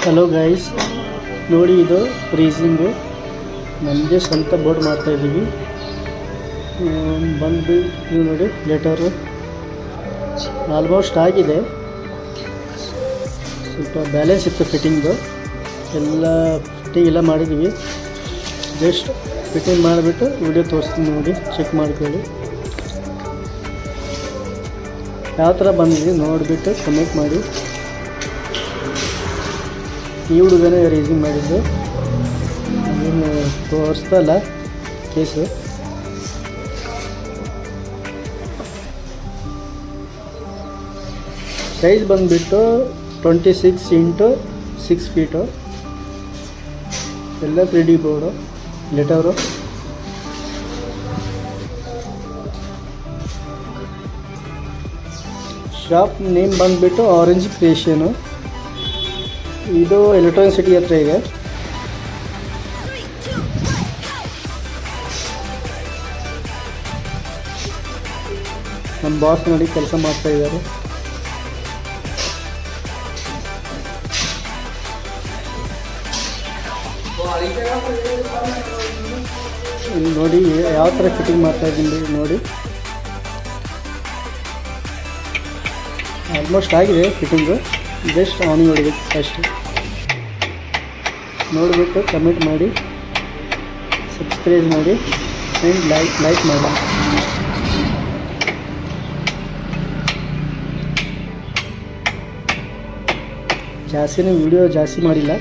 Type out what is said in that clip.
Hello guys, ನೋಡಿ ಇದು ಫ್ರೀಸಿಂಗು ನಮ್ಮದೇ ಸ್ವಂತ ಬೋರ್ಡ್ ಮಾಡ್ತಾಯಿದ್ದೀವಿ. ಬಂದು ಇದು ನೋಡಿ ಲೆಟರು ಆಲ್ಮೋಸ್ಟ್ ಆಗಿದೆ. ಸ್ವಲ್ಪ ಬ್ಯಾಲೆನ್ಸ್ ಇತ್ತು ಫಿಟ್ಟಿಂಗು, ಎಲ್ಲ ಫಿಟ್ಟಿಂಗ್ ಎಲ್ಲ ಮಾಡಿದ್ದೀವಿ. ಜಸ್ಟ್ ಫಿಟ್ಟಿಂಗ್ ಮಾಡಿಬಿಟ್ಟು ವಿಡಿಯೋ ತೋರಿಸ್ತೀನಿ, ನೋಡಿ ಚೆಕ್ ಮಾಡ್ಕೊಳ್ಳಿ. ಯಾವ ಥರ ಬಂದಿದೆ ನೋಡಿಬಿಟ್ಟು ಕಮೆಂಟ್ ಮಾಡಿ. ಈ ಹುಡುಗನೇ ರೀಸಿಂಗ್ ಮಾಡಿದ್ದು, ಏನು ತೋರಿಸ್ತಲ್ಲ ಕೇಸು. ಸೈಜ್ ಬಂದುಬಿಟ್ಟು 26x6 ಫೀಟು. ಎಲ್ಲ 3D board, letter. Shop name ಬಂದುಬಿಟ್ಟು ಆರೆಂಜ್ ಕ್ರಿಯೇಷನು. ಇದು ಎಲೆಕ್ಟ್ರಾನಿಕ್ ಸಿಟಿ ಹತ್ರ ಇದೆ. ನಮ್ಮ ಬಾಸ್ ನೋಡಿ ಕೆಲಸ ಮಾಡ್ತಾ ಇದ್ದಾರೆ. ನೋಡಿ ಯಾವ ಥರ ಫಿಟ್ಟಿಂಗ್ ಮಾಡ್ತಾ ಇದ್ದೀನಿ ನೋಡಿ. ಆಲ್ಮೋಸ್ಟ್ ಆಗಿದೆ ಫಿಟ್ಟಿಂಗು, ಜಸ್ಟ್ ಆನಿಂಗ್ ಹೊಡಿಬೇಕು ಅಷ್ಟೇ. ನೋಡಿಬಿಟ್ಟು ಕಮೆಂಟ್ ಮಾಡಿ, ಸಬ್ಸ್ಕ್ರೈಬ್ ಮಾಡಿ ಆ್ಯಂಡ್ ಲೈಕ್ ಮಾಡಿ. ಜಾಸ್ತಿನೇ ವಿಡಿಯೋ ಜಾಸ್ತಿ ಮಾಡಿಲ್ಲ.